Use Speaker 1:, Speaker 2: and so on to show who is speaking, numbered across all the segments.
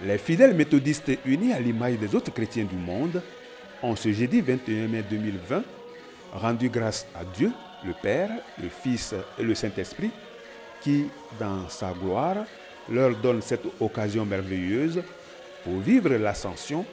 Speaker 1: Les fidèles méthodistes unis à l'image des autres chrétiens du monde ont ce jeudi 21 mai 2020 rendu grâce à Dieu, le Père, le Fils et le Saint-Esprit qui, dans sa gloire, leur donne cette occasion merveilleuse pour vivre l'ascension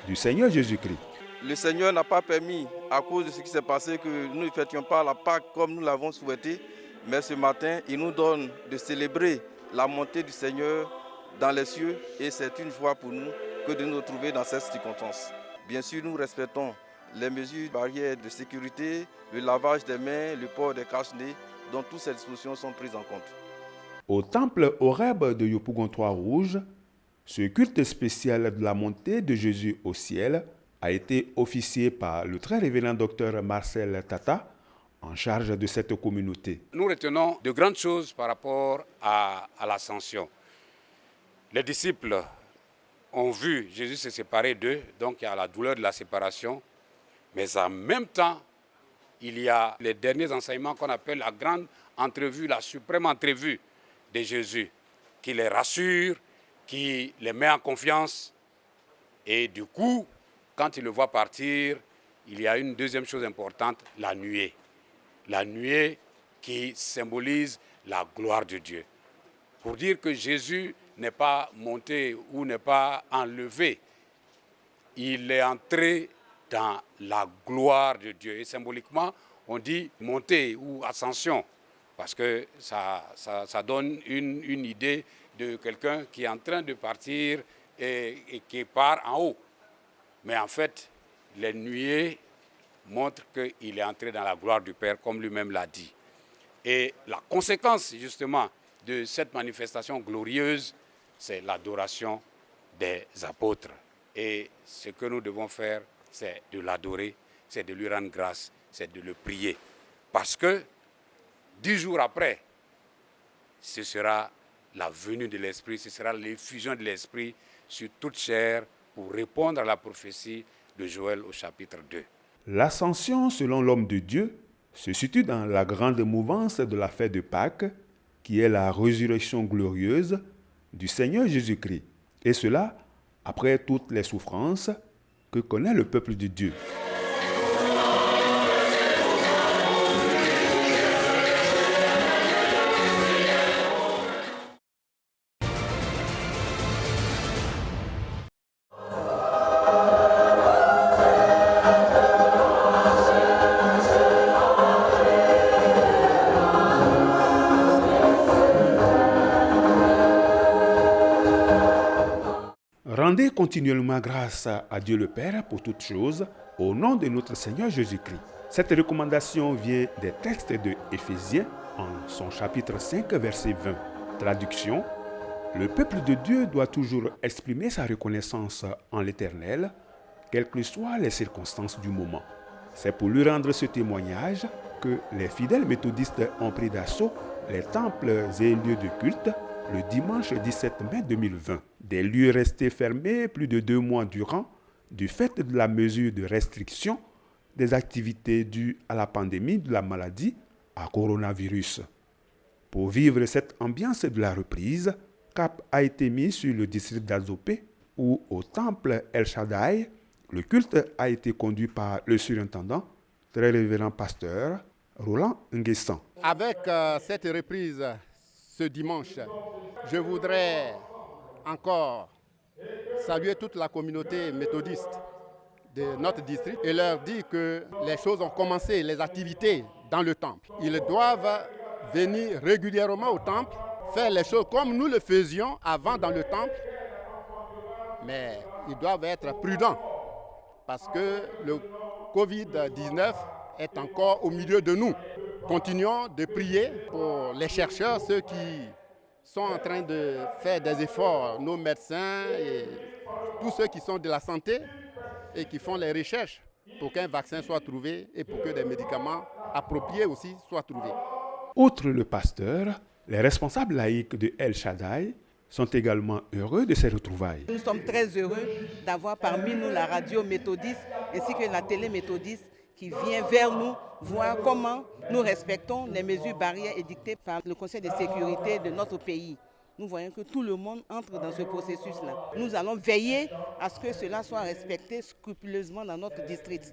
Speaker 1: du Seigneur Jésus-Christ.
Speaker 2: Le Seigneur n'a pas permis, à cause de ce qui s'est passé, que nous ne fêtions pas la Pâque comme nous l'avons souhaité, mais ce matin, il nous donne de célébrer la montée du Seigneur dans les cieux et c'est une joie pour nous que de nous retrouver dans cette circonstance. Bien sûr, nous respectons les mesures barrières de sécurité, le lavage des mains, le port des cache-nez, dont toutes ces dispositions sont prises en compte.
Speaker 1: Au temple Horeb de Yopougon-Trois-Rouges, ce culte spécial de la montée de Jésus au ciel a été officié par le très révérend docteur Marcel Tata, en charge de cette communauté.
Speaker 3: Nous retenons de grandes choses par rapport à l'ascension. Les disciples ont vu Jésus se séparer d'eux, donc il y a la douleur de la séparation, mais en même temps, il y a les derniers enseignements qu'on appelle la grande entrevue, la suprême entrevue de Jésus, qui les rassure, qui les met en confiance. Et du coup, quand il le voit partir, il y a une deuxième chose importante, la nuée. La nuée qui symbolise la gloire de Dieu. Pour dire que Jésus n'est pas monté ou n'est pas enlevé, il est entré dans la gloire de Dieu. Et symboliquement, on dit montée ou ascension, parce que ça donne une idée de quelqu'un qui est en train de partir et qui part en haut. Mais en fait, les nuées montrent qu'il est entré dans la gloire du Père, comme lui-même l'a dit. Et la conséquence, justement, de cette manifestation glorieuse, c'est l'adoration des apôtres. Et ce que nous devons faire, c'est de l'adorer, c'est de lui rendre grâce, c'est de le prier. Parce que 10 jours après, ce sera la venue de l'Esprit, ce sera l'effusion de l'Esprit sur toute chair pour répondre à la prophétie de Joël au chapitre 2.
Speaker 1: L'ascension selon l'homme de Dieu se situe dans la grande mouvance de la fête de Pâques, qui est la résurrection glorieuse du Seigneur Jésus-Christ. Et cela après toutes les souffrances que connaît le peuple de Dieu. Rendez continuellement grâce à Dieu le Père pour toutes choses, au nom de notre Seigneur Jésus-Christ. Cette recommandation vient des textes de Éphésiens, en son chapitre 5, verset 20. Traduction: le peuple de Dieu doit toujours exprimer sa reconnaissance en l'Éternel, quelles que soient les circonstances du moment. C'est pour lui rendre ce témoignage que les fidèles méthodistes ont pris d'assaut les temples et lieux de culte le dimanche 17 mai 2020. Des lieux restés fermés plus de 2 mois durant du fait de la mesure de restriction des activités dues à la pandémie de la maladie à coronavirus. Pour vivre cette ambiance de la reprise, cap a été mis sur le district d'Azopé où au temple El Shaddai, le culte a été conduit par le surintendant, très révérend pasteur Roland Nguessan.
Speaker 4: Avec cette reprise ce dimanche, je voudrais encore saluer toute la communauté méthodiste de notre district et leur dire que les choses ont commencé, les activités dans le temple. Ils doivent venir régulièrement au temple, faire les choses comme nous le faisions avant dans le temple, mais ils doivent être prudents parce que le Covid-19 est encore au milieu de nous. Continuons de prier pour les chercheurs, ceux qui sont en train de faire des efforts, nos médecins et tous ceux qui sont de la santé et qui font les recherches pour qu'un vaccin soit trouvé et pour que des médicaments appropriés aussi soient trouvés.
Speaker 1: Outre le pasteur, les responsables laïcs de El Shaddai sont également heureux de ces retrouvailles.
Speaker 5: Nous sommes très heureux d'avoir parmi nous la radio méthodiste ainsi que la télé méthodiste qui vient vers nous voir comment nous respectons les mesures barrières édictées par le Conseil de sécurité de notre pays. nous voyons que tout le monde entre dans ce processus-là. Nous allons veiller à ce que cela soit respecté scrupuleusement dans notre district.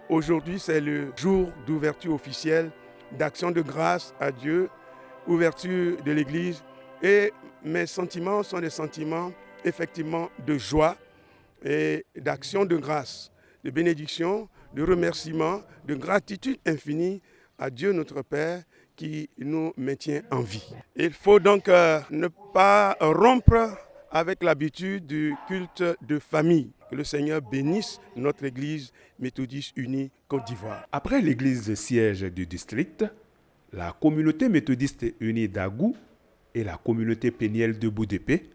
Speaker 6: Aujourd'hui, c'est le jour d'ouverture officielle, d'action de grâce à Dieu, ouverture de l'Église. Et mes sentiments sont des sentiments effectivement de joie et d'action de grâce, de bénédiction, de remerciement, de gratitude infinie à Dieu notre Père qui nous maintient en vie. Il faut donc ne pas rompre avec l'habitude du culte de famille. Que le Seigneur bénisse notre Église méthodiste unie Côte d'Ivoire.
Speaker 1: Après l'église siège du district, la communauté méthodiste unie d'Agou et la communauté pénielle de Boudépé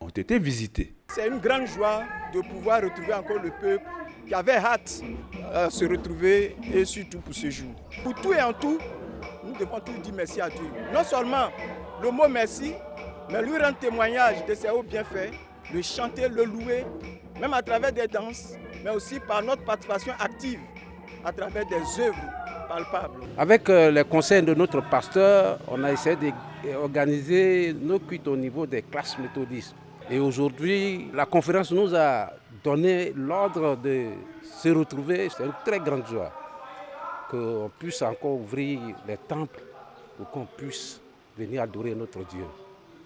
Speaker 1: ont été visitées.
Speaker 7: C'est une grande joie de pouvoir retrouver encore le peuple qui avait hâte à se retrouver et surtout pour ce jour. Pour tout et en tout, nous devons tous dire merci à Dieu. Non seulement le mot merci, mais lui rendre témoignage de ses hauts bienfaits, le chanter, le louer, même à travers des danses, mais aussi par notre participation active, à travers des œuvres palpables.
Speaker 8: Avec les conseils de notre pasteur, on a essayé d'organiser nos cultes au niveau des classes méthodistes. Et aujourd'hui, la conférence nous a donné l'ordre de se retrouver. C'est une très grande joie qu'on puisse encore ouvrir les temples pour qu'on puisse venir adorer notre Dieu.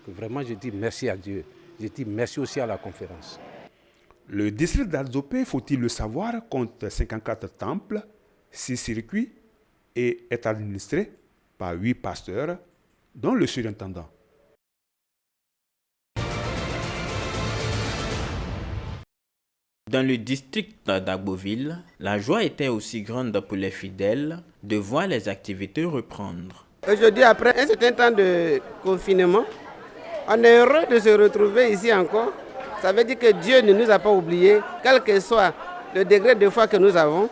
Speaker 8: Vraiment, je dis merci à Dieu. Je dis merci aussi à la conférence.
Speaker 1: Le district d'Adzopé, faut-il le savoir, compte 54 temples, 6 circuits et est administré par 8 pasteurs, dont le surintendant.
Speaker 9: Dans le district d'Agboville, la joie était aussi grande pour les fidèles de voir les activités reprendre.
Speaker 10: Aujourd'hui, après un certain temps de confinement, on est heureux de se retrouver ici encore. Ça veut dire que Dieu ne nous a pas oubliés, quel que soit le degré de foi que nous avons.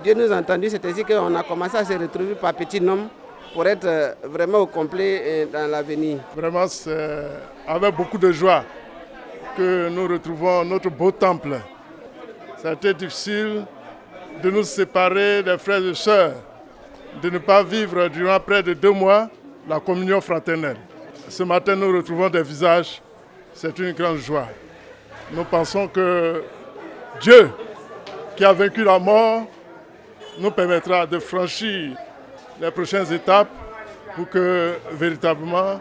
Speaker 10: Dieu nous a entendus, c'est ainsi qu'on a commencé à se retrouver par petits nombres pour être vraiment au complet dans l'avenir.
Speaker 11: Vraiment, c'est avec beaucoup de joie que nous retrouvons notre beau temple. Ça a été difficile de nous séparer des frères et sœurs, de ne pas vivre durant près de 2 mois la communion fraternelle. Ce matin, nous retrouvons des visages, c'est une grande joie. Nous pensons que Dieu, qui a vaincu la mort, nous permettra de franchir les prochaines étapes pour que véritablement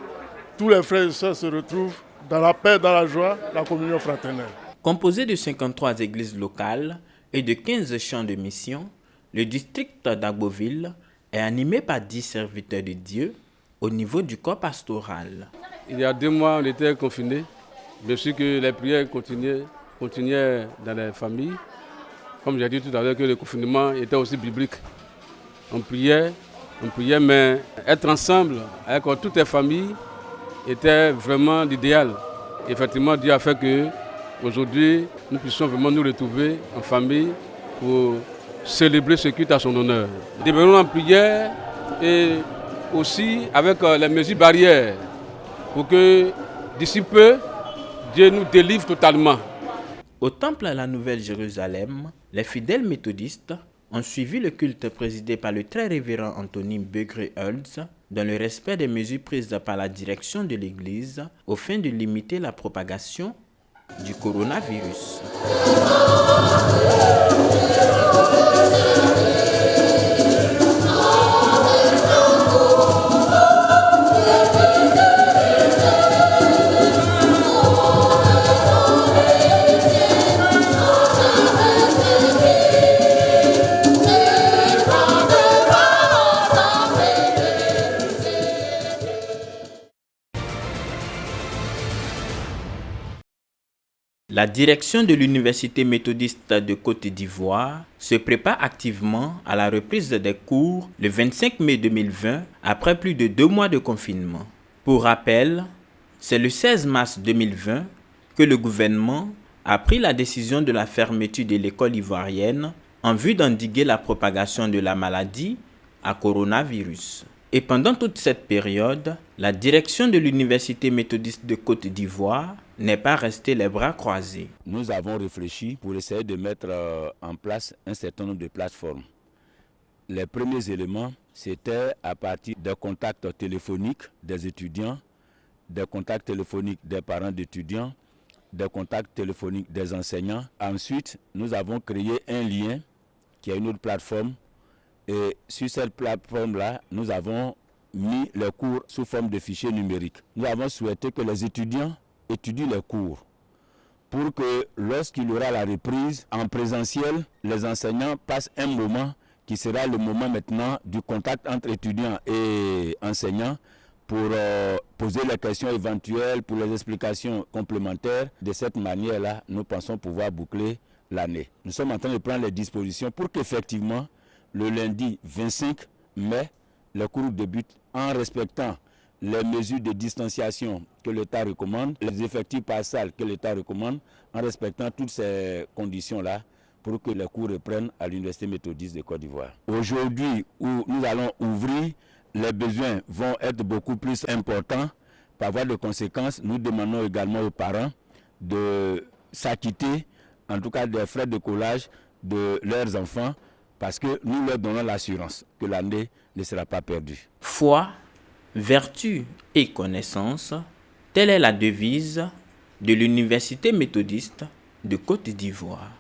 Speaker 11: tous les frères et sœurs se retrouvent dans la paix, dans la joie, la communion fraternelle.
Speaker 9: Composé de 53 églises locales et de 15 champs de mission, le district d'Agboville est animé par 10 serviteurs de Dieu au niveau du corps pastoral.
Speaker 8: Il y a 2 mois, on était confinés. Bien sûr que les prières continuaient dans les familles. Comme j'ai dit tout à l'heure, que le confinement était aussi biblique. On priait, mais être ensemble avec toutes les familles était vraiment l'idéal. Effectivement, Dieu a fait que aujourd'hui, nous puissions vraiment nous retrouver en famille pour célébrer ce culte à son honneur. Demeurons en prière et aussi avec les mesures barrières pour que d'ici peu, Dieu nous délivre totalement.
Speaker 9: Au temple à la Nouvelle-Jérusalem, les fidèles méthodistes ont suivi le culte présidé par le très révérend Anthony Begré-Hulz dans le respect des mesures prises par la direction de l'Église aux fins de limiter la propagation du coronavirus. La direction de l'Université méthodiste de Côte d'Ivoire se prépare activement à la reprise des cours le 25 mai 2020 après plus de 2 mois de confinement. Pour rappel, c'est le 16 mars 2020 que le gouvernement a pris la décision de la fermeture de l'école ivoirienne en vue d'endiguer la propagation de la maladie à coronavirus. Et pendant toute cette période, la direction de l'Université méthodiste de Côte d'Ivoire n'est pas restée les bras croisés.
Speaker 12: Nous avons réfléchi pour essayer de mettre en place un certain nombre de plateformes. Les premiers éléments, c'était à partir des contacts téléphoniques des étudiants des contacts téléphoniques des parents d'étudiants, des contacts téléphoniques des enseignants. Ensuite, nous avons créé un lien qui est une autre plateforme. Et sur cette plateforme-là, nous avons mis les cours sous forme de fichiers numériques. Nous avons souhaité que les étudiants étudient les cours pour que lorsqu'il y aura la reprise en présentiel, les enseignants passent un moment qui sera le moment maintenant du contact entre étudiants et enseignants pour poser les questions éventuelles, pour les explications complémentaires. De cette manière-là, nous pensons pouvoir boucler l'année. Nous sommes en train de prendre les dispositions pour qu'effectivement, le lundi 25 mai, les cours débutent en respectant les mesures de distanciation que l'État recommande, les effectifs par salle que l'État recommande, en respectant toutes ces conditions-là pour que les cours reprennent à l'Université méthodiste de Côte d'Ivoire. Aujourd'hui, où nous allons ouvrir, les besoins vont être beaucoup plus importants. Par voie de conséquence, nous demandons également aux parents de s'acquitter, en tout cas des frais de collage de leurs enfants, parce que nous leur donnons l'assurance que l'année ne sera pas perdue.
Speaker 9: Foi, vertu et connaissance, telle est la devise de l'Université méthodiste de Côte d'Ivoire.